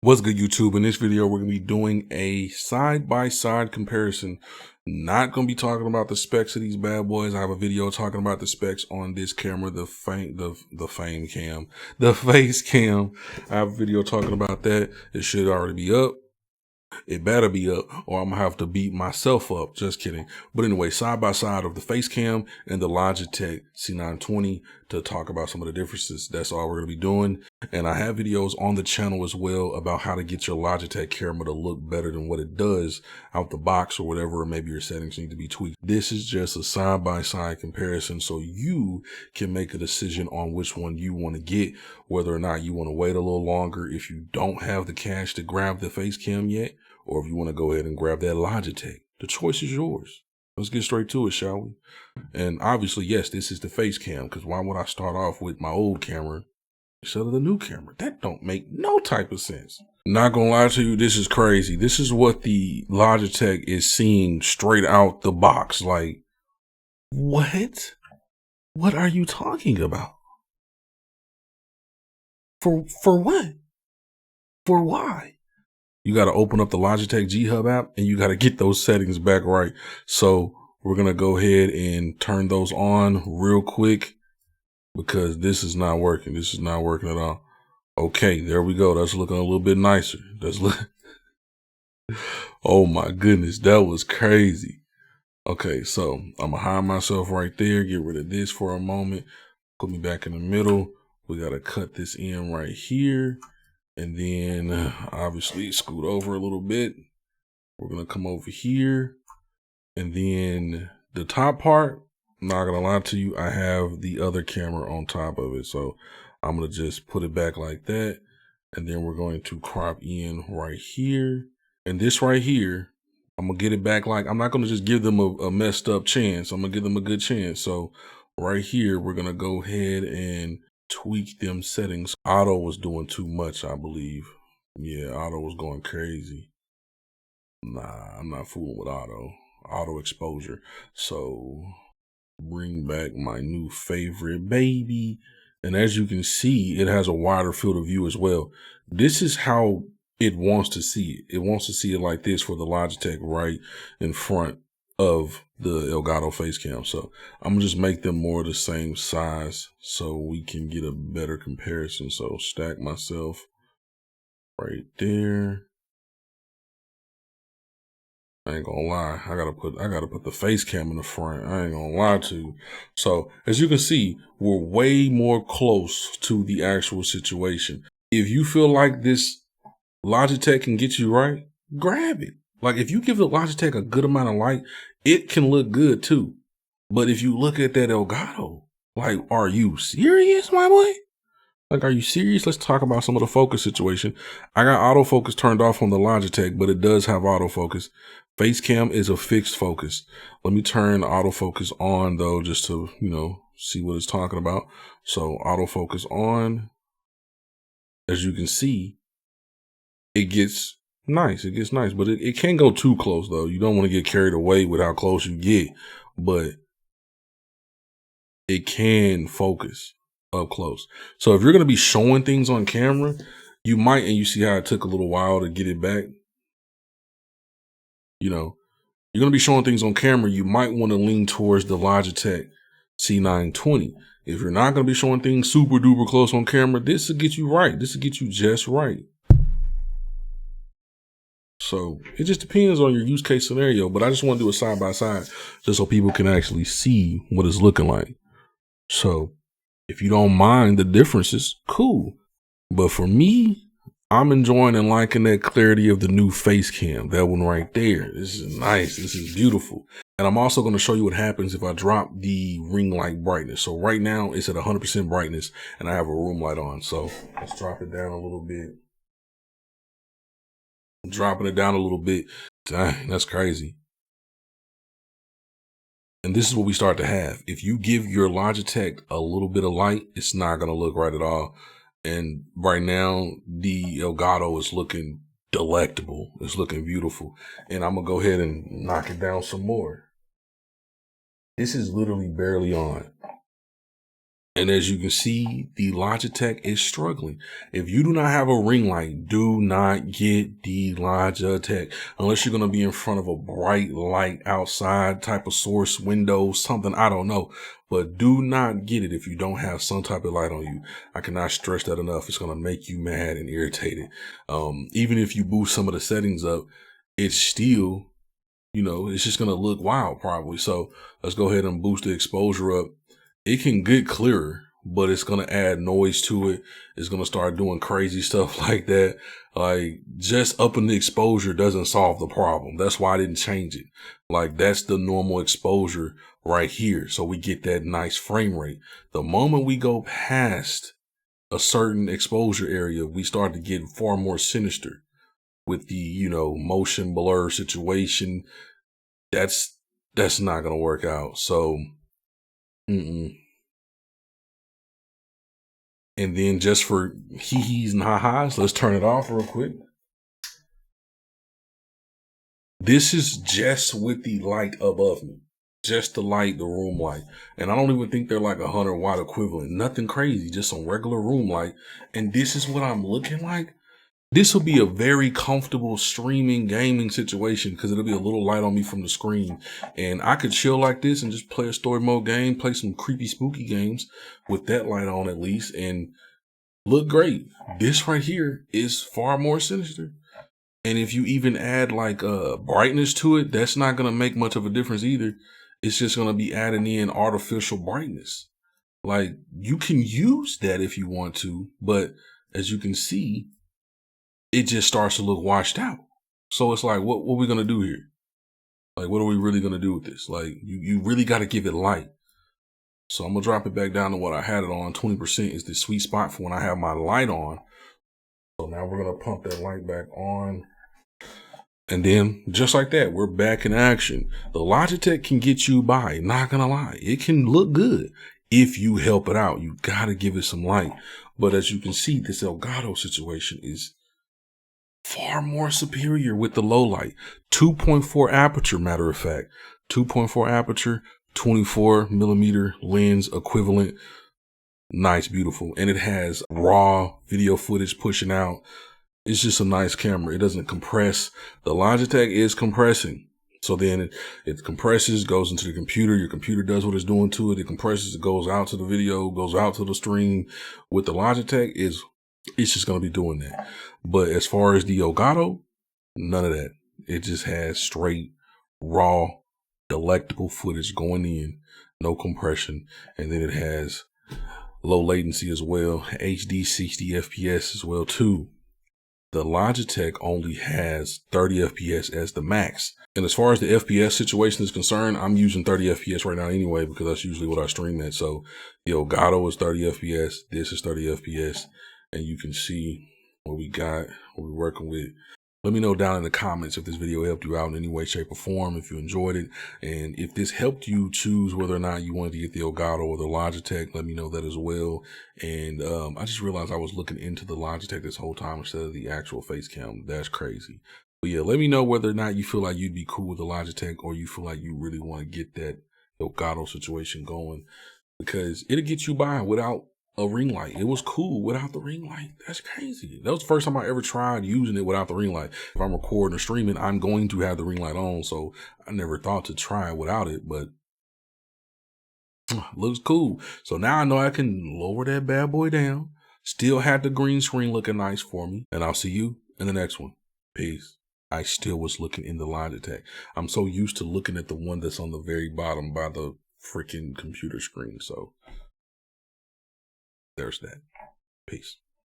What's good, YouTube? In this video, we're going to be doing a side-by-side comparison. Not going to be talking about the specs of these bad boys. I have a video talking about the specs on this camera, the Facecam. I have a video talking about that. It should already be up. It better be up, or I'm gonna have to beat myself up. Just kidding. But anyway, side by side of the Facecam and the Logitech C920 to talk about some of the differences. That's all we're gonna be doing. And I have videos on the channel as well about how to get your Logitech camera to look better than what it does out the box or whatever, or maybe your settings need to be tweaked. This is just a side by side comparison so you can make a decision on which one you want to get, whether or not you want to wait a little longer if you don't have the cash to grab the Facecam yet, or if you want to go ahead and grab that Logitech. The choice is yours. Let's get straight to it, shall we? And obviously, yes, this is the Facecam, because why would I start off with my old camera instead of the new camera? That don't make no type of sense. Not gonna lie to you, this is crazy. This is what the Logitech is seeing straight out the box. Like, what? What are you talking about? For what? For why? You got to open up the Logitech G Hub app and you got to get those settings back right. So we're going to go ahead and turn those on real quick because this is not working. This is not working at all. Okay, there we go. That's looking a little bit nicer. Oh my goodness, that was crazy. Okay, so I'm going to hide myself right there. Get rid of this for a moment. Put me back in the middle. We got to cut this in right here. And then obviously scoot over a little bit. We're going to come over here. And then the top part, I'm not going to lie to you, I have the other camera on top of it. So I'm going to just put it back like that. And then we're going to crop in right here. And this right here, I'm going to get it back like, I'm not going to just give them a messed up chance. I'm going to give them a good chance. So right here, we're going to go ahead and tweak them settings. Auto was doing too much, I believe. Yeah, auto was going crazy. Nah, I'm not fooling with auto exposure. So bring back my new favorite baby. And as you can see, it has a wider field of view as well. This is how it wants to see it. It wants to see it like this for the Logitech right in front of the Elgato Facecam. So I'm gonna just make them more the same size so we can get a better comparison. So stack myself right there. I ain't gonna lie, I gotta put the Facecam in the front. I ain't gonna lie to you. So as you can see, we're way more close to the actual situation. If you feel like this Logitech can get you right, grab it. Like, if you give the Logitech a good amount of light, it can look good too. But if you look at that Elgato, like, are you serious, my boy? Like, are you serious? Let's talk about some of the focus situation. I got autofocus turned off on the Logitech, but it does have autofocus. Facecam is a fixed focus. Let me turn autofocus on though, just to, see what it's talking about. So autofocus on. As you can see, it gets nice. It gets nice, but it can't go too close though. You don't want to get carried away with how close you get, but it can focus up close. So if you're going to be showing things on camera, you might, and you see how it took a little while to get it back. You're going to be showing things on camera. You might want to lean towards the Logitech C920. If you're not going to be showing things super duper close on camera, this will get you right. This will get you just right. So it just depends on your use case scenario, but I just want to do a side by side just so people can actually see what it's looking like. So if you don't mind the differences, cool. But for me, I'm enjoying and liking that clarity of the new Facecam. That one right there. This is nice. This is beautiful. And I'm also going to show you what happens if I drop the ring light brightness. So right now it's at 100% brightness and I have a room light on. So let's drop it down a little bit. Dropping it down a little bit. Dang, that's crazy. And this is what we start to have. If you give your Logitech a little bit of light, it's not going to look right at all. And right now, the Elgato is looking delectable. It's looking beautiful. And I'm going to go ahead and knock it down some more. This is literally barely on. And as you can see, the Logitech is struggling. If you do not have a ring light, do not get the Logitech unless you're going to be in front of a bright light outside type of source, window, something. I don't know, but do not get it if you don't have some type of light on you. I cannot stress that enough. It's going to make you mad and irritated. Even if you boost some of the settings up, it's still, it's just going to look wild probably. So let's go ahead and boost the exposure up. It can get clearer, but it's going to add noise to it. It's going to start doing crazy stuff like that. Like, just upping the exposure doesn't solve the problem. That's why I didn't change it. Like, that's the normal exposure right here. So we get that nice frame rate. The moment we go past a certain exposure area, we start to get far more sinister with the, motion blur situation. That's not going to work out. So, and then just for hee-hees and ha-has, let's turn it off real quick. This is just with the light above me. Just the light, the room light. And I don't even think they're like 100 watt equivalent. Nothing crazy, just some regular room light. And this is what I'm looking like. This will be a very comfortable streaming gaming situation because it'll be a little light on me from the screen. And I could chill like this and just play a story mode game, play some creepy, spooky games with that light on at least, and look great. This right here is far more sinister. And if you even add like brightness to it, that's not going to make much of a difference either. It's just going to be adding in artificial brightness. Like, you can use that if you want to, but as you can see, it just starts to look washed out. So it's like, what are we going to do here? Like, what are we really going to do with this? Like, you really got to give it light. So I'm going to drop it back down to what I had it on. 20% is the sweet spot for when I have my light on. So now we're going to pump that light back on. And then just like that, we're back in action. The Logitech can get you by, not going to lie. It can look good if you help it out. You got to give it some light. But as you can see, this Elgato situation is far more superior with the low light. 2.4 aperture, matter of fact. 2.4 aperture, 24 millimeter lens equivalent. Nice, beautiful. And it has raw video footage pushing out. It's just a nice camera. It doesn't compress. The Logitech is compressing. So then it compresses, goes into the computer. Your computer does what it's doing to it. It compresses, it goes out to the video, goes out to the stream. With the Logitech, it's just going to be doing that. But as far as the Egato, none of that. It just has straight, raw, delectable footage going in. No compression. And then it has low latency as well. HD 60 FPS as well too. The Logitech only has 30 FPS as the max. And as far as the FPS situation is concerned, I'm using 30 FPS right now anyway, because that's usually what I stream at. So the Elgato is 30 FPS. This is 30 FPS. And you can see what we got, what we're working with. Let me know down in the comments if this video helped you out in any way, shape, or form, if you enjoyed it. And if this helped you choose whether or not you wanted to get the Elgato or the Logitech, let me know that as well. And I just realized I was looking into the Logitech this whole time instead of the actual Facecam. That's crazy. But yeah, let me know whether or not you feel like you'd be cool with the Logitech or you feel like you really want to get that Elgato situation going, because it'll get you by without a ring light. It was cool without the ring light. That's crazy. That was the first time I ever tried using it without the ring light. If I'm recording or streaming, I'm going to have the ring light on. So I never thought to try it without it, but looks cool. So now I know I can lower that bad boy down. Still have the green screen looking nice for me. And I'll see you in the next one. Peace. I still was looking in the Logitech. I'm so used to looking at the one that's on the very bottom by the freaking computer screen. So there's that. Peace.